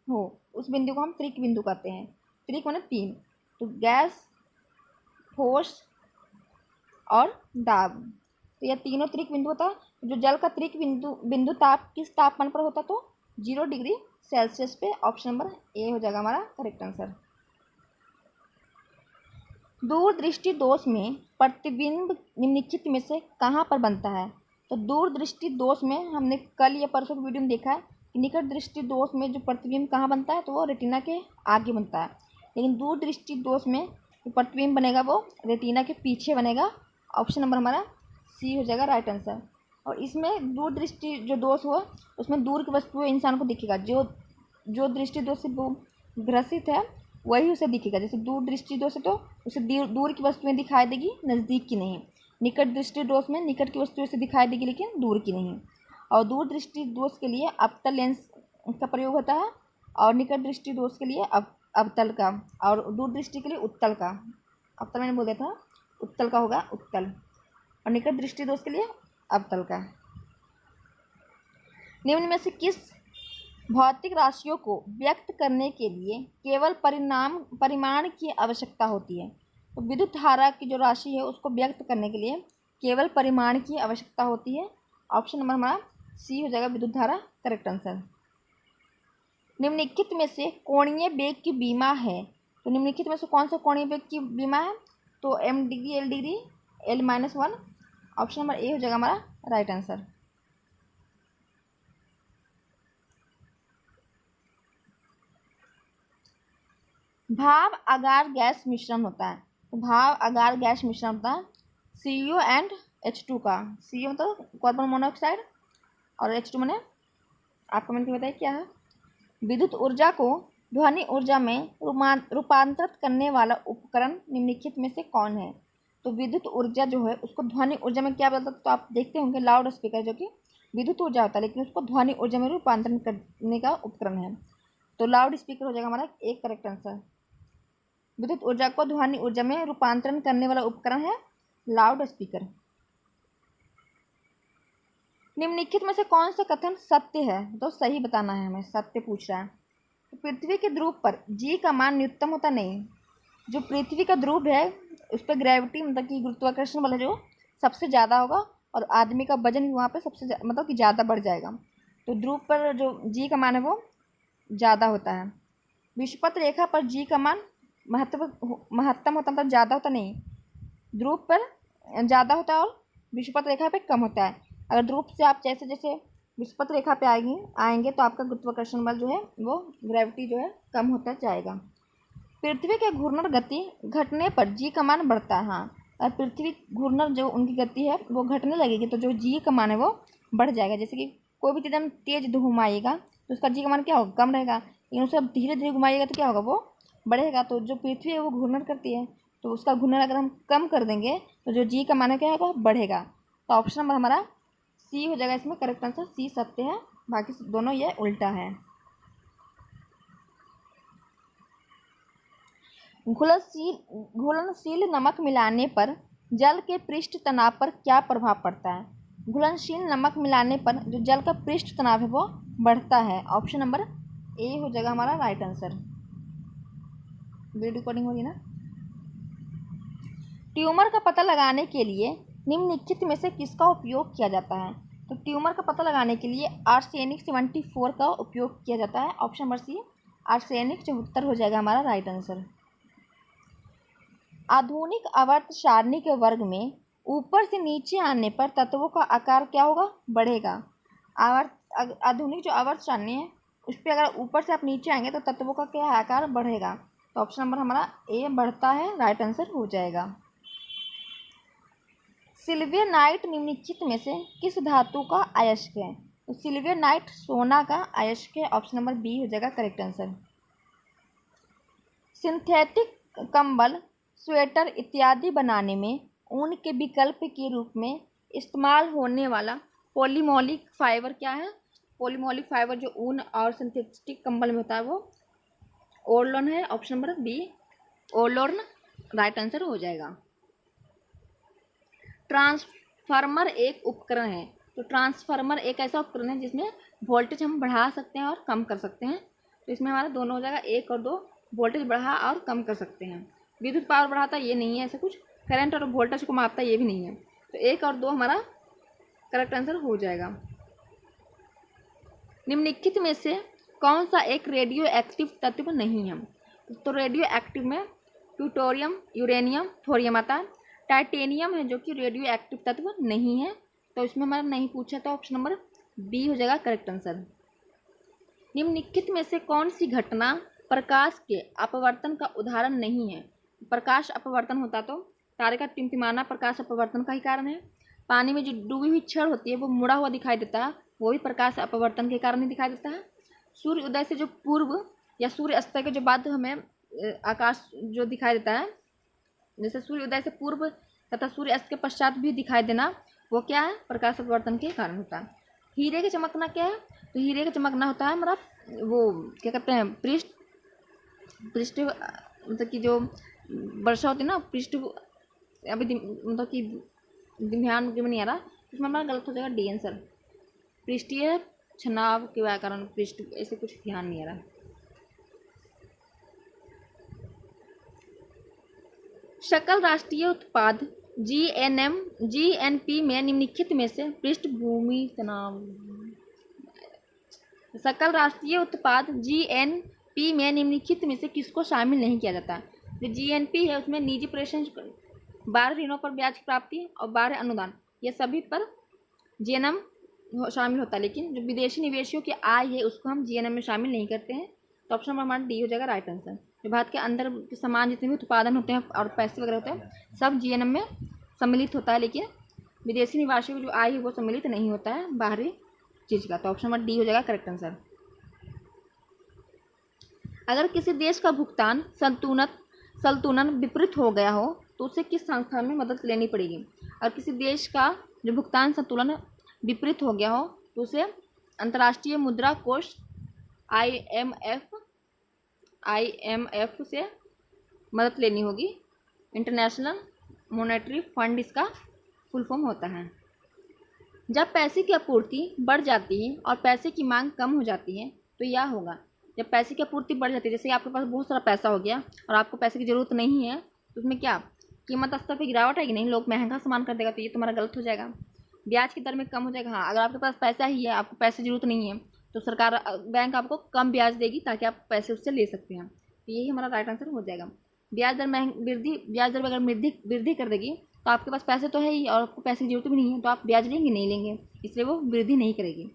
हो, उस बिंदु को हम त्रिक बिंदु कहते हैं। त्रिक माने 3, तो गैस, ठोस और दाब, तो यह तीनों त्रिक बिंदु होता है। जो जल का त्रिक बिंदु ताप किस तापमान पर होता है? तो 0 डिग्री सेल्सियस पे। ऑप्शन नंबर ए हो जाएगा हमारा करेक्ट आंसर। दूरदृष्टि दोष में प्रतिबिंब निम्नलिखित में से कहाँ पर बनता है? तो दूरदृष्टि दोष में हमने कल या परसों की वीडियो में देखा है कि निकट दृष्टि दोष में जो प्रतिबिंब कहाँ बनता है? तो वो रेटिना के आगे बनता है। लेकिन दूरदृष्टि दोष में जो प्रतिबिंब बनेगा वो रेटिना के पीछे बनेगा। ऑप्शन नंबर हमारा सी हो जाएगा राइट आंसर। और इसमें दूरदृष्टि जो दोष हुआ उसमें दूर की वस्तुएं इंसान को दिखेगा। जो दृष्टि दोष से ग्रसित है वही उसे दिखेगा। जैसे दूर दृष्टि दोष है तो उसे दूर की वस्तुएं दिखाई देगी, नज़दीक की नहीं। निकट दृष्टि दोष में निकट की वस्तुएं से दिखाई देगी लेकिन दूर की नहीं। और दूर दृष्टि दोष के लिए अवतल लेंस का प्रयोग होता है, और निकट दृष्टि दोष के लिए अवतल का, और दूर दृष्टि के लिए उत्तल का। अवतल मैंने बोल दिया था, उत्तल का होगा उत्तल, और निकट दृष्टि दोष के लिए अवतल का। निम्न में से किस भौतिक राशियों को व्यक्त करने के लिए केवल परिमाण की आवश्यकता होती है? तो विद्युत धारा की जो राशि है उसको व्यक्त करने के लिए केवल परिमाण की आवश्यकता होती है। ऑप्शन नंबर हमारा सी हो जाएगा विद्युत धारा करेक्ट आंसर। निम्नलिखित में से कोणीय वेग की बीमा है? तो निम्नलिखित में से कौन सा कोणीय वेग की बीमा है? तो m degree l degree l-1। Option number A हो जाएगा हमारा राइट आंसर। भाप अगार गैस मिश्रण होता है, तो भाप अगार गैस मिश्रण होता है CO एंड H2 का। CO मतलब कार्बन मोनोऑक्साइड और H2 मैंने आपको मैंने बताया क्या है। विद्युत ऊर्जा को ध्वनि ऊर्जा में रूपांतरित करने वाला उपकरण निम्नलिखित में से कौन है? तो विद्युत ऊर्जा जो है उसको ध्वनि ऊर्जा में क्या बदलता है? तो आप देखते होंगे लाउड स्पीकर जो कि विद्युत ऊर्जा होता है लेकिन उसको ध्वनि ऊर्जा में रूपांतरण करने का उपकरण है। तो लाउड स्पीकर हो जाएगा हमारा एक करेक्ट आंसर। विद्युत ऊर्जा को ध्वनि ऊर्जा में रूपांतरण करने वाला उपकरण है लाउड स्पीकर। निम्नलिखित में से कौन सा कथन सत्य है? तो सही बताना है हमें, सत्य पूछ रहा है। तो पृथ्वी के ध्रुव पर जी का मान न्यूनतम होता नहीं। जो पृथ्वी का ध्रुव है उस पर ग्रेविटी मतलब कि गुरुत्वाकर्षण बल जो सबसे ज़्यादा होगा और आदमी का वजन भी वहाँ पे सबसे मतलब कि ज़्यादा बढ़ जाएगा। तो ध्रुव पर जो जी का मान है वो ज़्यादा होता है। विषुवत रेखा पर जी का मान महत्तम होता मतलब ज़्यादा होता नहीं, ध्रुव पर ज़्यादा होता है और विषुवत रेखा पे कम होता है। अगर ध्रुव से आप जैसे जैसे विषुवत रेखा पे आएंगे तो आपका गुरुत्वाकर्षण बल जो है वो ग्रेविटी जो है कम होता जाएगा। पृथ्वी के घूर्णन गति घटने पर जी का मान बढ़ता है। हाँ, और पृथ्वी घूर्णन जो उनकी गति है वो घटने लगेगी तो जो जी का मान है वो बढ़ जाएगा। जैसे कि कोई भी एकदम तेज धूम आएगा तो उसका जी का मान क्या होगा, कम रहेगा। लेकिन उसे धीरे धीरे घुमाइएगा तो क्या होगा, वो बढ़ेगा। तो जो पृथ्वी है वो घूर्णन करती है, तो उसका घूर्णन अगर हम कम कर देंगे तो जो जी का मान है क्या होगा, बढ़ेगा। तो ऑप्शन नंबर हमारा सी हो जाएगा, इसमें करेक्ट आंसर सी सत्य है, बाकी दोनों ये उल्टा है। घुलनशील नमक मिलाने पर जल के पृष्ठ तनाव पर क्या प्रभाव पड़ता है। घुलनशील नमक मिलाने पर जो जल का पृष्ठ तनाव है वो बढ़ता है। ऑप्शन नंबर ए हो जाएगा हमारा राइट आंसर। वीडियो रिकॉर्डिंग हो रही है ना। ट्यूमर का पता लगाने के लिए निम्नलिखित में से किसका उपयोग किया जाता है। तो ट्यूमर का पता लगाने के लिए आर्सेनिक 74 का उपयोग किया जाता है। ऑप्शन नंबर सी आर्सेनिक 74 हो जाएगा हमारा राइट आंसर। आधुनिक आवर्त सारणी के वर्ग में ऊपर से नीचे आने पर तत्वों का आकार क्या होगा, बढ़ेगा। आधुनिक जो आवर्त सारणी है उस पर अगर ऊपर से आप नीचे आएंगे तो तत्वों का क्या आकार बढ़ेगा। तो ऑप्शन नंबर हमारा ए बढ़ता है, राइट आंसर हो जाएगा। सिल्वियनाइट निम्नलिखित में से किस धातु का अयस्क है। तो सिल्वियनाइट सोना का अयस्क है। ऑप्शन नंबर बी हो जाएगा करेक्ट आंसर। सिंथेटिक कंबल, स्वेटर इत्यादि बनाने में ऊन के विकल्प के रूप में इस्तेमाल होने वाला पॉलीमोलिक फाइबर क्या है। पॉलीमोलिक फाइबर जो ऊन और सिंथेटिक कंबल में होता है वो ओरलोन है। Option number B Orlon right answer हो जाएगा। ट्रांसफार्मर एक उपकरण है। तो ट्रांसफार्मर एक ऐसा उपकरण है जिसमें वोल्टेज हम बढ़ा सकते हैं और कम कर सकते हैं। तो इसमें हमारा दोनों हो जाएगा, 1 और 2 वोल्टेज बढ़ा और कम कर सकते हैं। विद्युत पावर बढ़ाता ये नहीं है, ऐसा कुछ करंट और वोल्टेज को मापता ये भी नहीं है। तो 1 और 2 हमारा करेक्ट आंसर हो जाएगा। निम्नलिखित में से कौन सा एक रेडियो एक्टिव तत्व नहीं है। तो रेडियो एक्टिव में प्लूटोनियम, यूरेनियम, थोरियम आता है। टाइटेनियम है जो कि रेडियो एक्टिव तत्व नहीं है, तो इसमें हमारा नहीं पूछा था। ऑप्शन नंबर बी हो जाएगा करेक्ट आंसर। निम्नलिखित में से कौन सी घटना प्रकाश के अपवर्तन का उदाहरण नहीं है। प्रकाश अपवर्तन होता तो तारे का टिमटिमाना प्रकाश अपवर्तन का ही कारण है। पानी में जो डूबी हुई छड़ होती है वो मुड़ा हुआ दिखाई देता है, वो भी प्रकाश अपवर्तन के कारण ही दिखाई देता है। सूर्य उदय से जो पूर्व या सूर्य अस्त के जो बाद हमें आकाश जो दिखाई देता है, जैसे सूर्य उदय से पूर्व तथा सूर्य अस्त के पश्चात भी दिखाई देना, वो क्या है, प्रकाश अपवर्तन के कारण होता है। हीरे के चमकना क्या है। तो हीरे का चमकना होता है हमारा वो क्या कहते हैं, पृष्ठ मतलब कि जो वर्षा होती है ना, पृष्ठ अभी मतलब कि ध्यान में नहीं आ रहा, इसमें हमारा गलत हो जाएगा डी आंसर। पृष्ठीय छनाव के व्याकरण पृष्ठ ऐसे कुछ ध्यान नहीं आ रहा। सकल राष्ट्रीय उत्पाद जीएनपी में निम्नलिखित में से पृष्ठभूमि तनाव। सकल राष्ट्रीय उत्पाद जीएनपी में निम्नलिखित में से किसको शामिल नहीं किया जाता। जो जीएनपी है उसमें निजी प्रेषण, बाह्य ऋणों पर ब्याज की प्राप्ति और बाह्य अनुदान, ये सभी पर जीएनएम शामिल होता है। लेकिन जो विदेशी निवेशियों की आय है उसको हम जीएनएम में शामिल नहीं करते हैं। तो ऑप्शन नंबर हमारा डी हो जाएगा राइट आंसर। जो भारत के अंदर के सामान जितने भी उत्पादन होते हैं और पैसे वगैरह होते हैं सब जीएनएम में सम्मिलित होता है, लेकिन विदेशी निवासियों की जो आय है वो सम्मिलित नहीं होता है बाहरी चीज़ का। तो ऑप्शन नंबर डी हो जाएगा करेक्ट आंसर। अगर किसी देश का भुगतान संतुलन विपरीत हो गया हो तो उसे किस संस्था में मदद लेनी पड़ेगी। और किसी देश का जो भुगतान संतुलन विपरीत हो गया हो तो उसे अंतर्राष्ट्रीय मुद्रा कोष IMF से मदद लेनी होगी। इंटरनेशनल मॉनेटरी फंड इसका फुल फॉर्म होता है। जब पैसे की आपूर्ति बढ़ जाती है और पैसे की मांग कम हो जाती है तो यह होगा। जब पैसे की आपूर्ति बढ़ जाती है, जैसे आपके पास बहुत सारा पैसा हो गया और आपको पैसे की ज़रूरत नहीं है, तो उसमें क्या कीमत स्तर पर गिरावट आएगी, नहीं, लोग महंगा सामान कर देगा, तो ये तुम्हारा गलत हो जाएगा। ब्याज की दर में कम हो जाएगा। हाँ, अगर आपके पास पैसा ही है, आपको पैसे की जरूरत नहीं है, तो सरकार बैंक आपको कम ब्याज देगी ताकि आप पैसे उससे ले सकते हैं। तो यही हमारा राइट आंसर हो जाएगा। ब्याज दर अगर वृद्धि कर देगी तो आपके पास पैसे तो है ही और आपको पैसे की जरूरत भी नहीं है, तो आप ब्याज लेंगे नहीं लेंगे, इसलिए वो वृद्धि नहीं करेगी।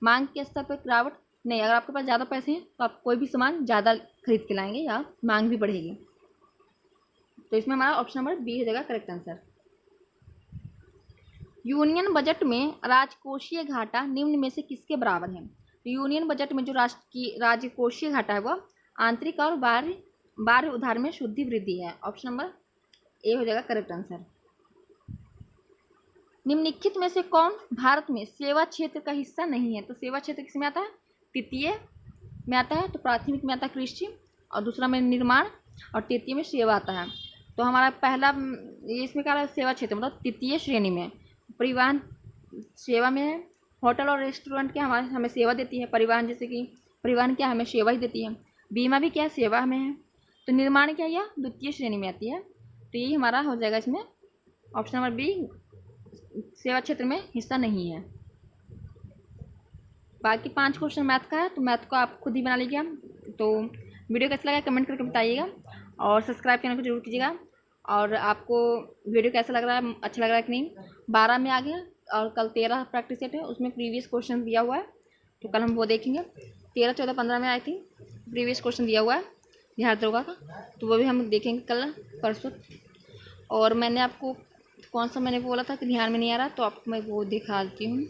मांग के स्तर पर गिरावट नहीं, अगर आपके पास ज़्यादा पैसे हैं तो आप कोई भी सामान ज़्यादा खरीद के लाएंगे या मांग भी बढ़ेगी। तो इसमें हमारा ऑप्शन नंबर बी हो जाएगा करेक्ट आंसर। यूनियन बजट में राजकोषीय घाटा निम्न में से किसके बराबर है। तो यूनियन बजट में जो राष्ट्र की राजकोषीय घाटा है वह आंतरिक और बाह्य उधार में शुद्ध वृद्धि है। ऑप्शन नंबर ए हो जाएगा करेक्ट आंसर। निम्नलिखित में से कौन भारत में सेवा क्षेत्र का हिस्सा नहीं है? तो सेवा क्षेत्र किसमें आता है? तृतीय में आता है, तो प्राथमिक में आता है कृषि, और दूसरा में निर्माण, और तृतीय में सेवा आता है। तो हमारा पहला ये इसमें क्या है? सेवा क्षेत्र मतलब तृतीय श्रेणी में। परिवहन सेवा में है, होटल और रेस्टोरेंट क्या हमें सेवा देती है। परिवहन जैसे कि परिवहन क्या हमें सेवा ही देती है। बीमा भी क्या है? सेवा में है। तो निर्माण क्या, यह द्वितीय श्रेणी में आती है। तो यही हमारा हो जाएगा इसमें ऑप्शन नंबर बी, सेवा क्षेत्र में हिस्सा नहीं है। बाकी 5 क्वेश्चन मैथ का है, तो मैथ को आप खुद ही बना लीजिएगा। तो वीडियो कैसा लगा कमेंट करके बताइएगा, और सब्सक्राइब चैनल को जरूर कीजिएगा। और आपको वीडियो कैसा लग रहा है, अच्छा लग रहा है कि नहीं। 12 में आ गया, और कल 13 प्रैक्टिस सेट है, उसमें प्रीवियस क्वेश्चन दिया हुआ है, तो कल हम वो देखेंगे। 13, 14, 15 में आई थी, प्रीवियस क्वेश्चन दिया हुआ है बिहार दरोगा का, तो वो भी हम देखेंगे कल परसों। और मैंने आपको कौन सा मैंने बोला था कि ध्यान में नहीं आ रहा, तो आपको मैं वो दिखाती हूँ।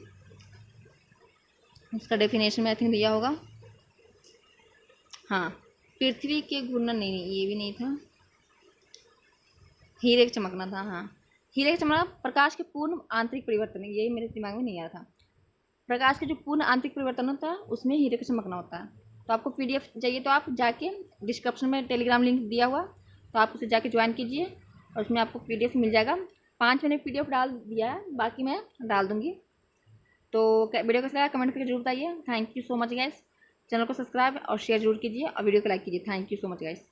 उसका डेफिनेशन में आई थिंक दिया होगा। हाँ, पृथ्वी के घूर्णन, नहीं ये भी नहीं था। हीरे का चमकना था। हाँ, हीरे का चमकना प्रकाश के पूर्ण आंतरिक परिवर्तन है, यही मेरे दिमाग में नहीं आया था। प्रकाश के जो पूर्ण आंतरिक परिवर्तन होता है उसमें हीरे का चमकना होता है। तो आपको PDF चाहिए तो आप जाके डिस्क्रिप्शन में टेलीग्राम लिंक दिया हुआ, तो आप उसे जाके ज्वाइन कीजिए, और उसमें आपको PDF मिल जाएगा। 5 मैंने PDF डाल दिया है, बाकी मैं डाल दूँगी। तो वीडियो कैसा लगा कमेंट करके जरूर बताइए। Thank you so much guys. Channel को सब्सक्राइब और शेयर जरूर कीजिए, और वीडियो को लाइक कीजिए। Thank you so much guys.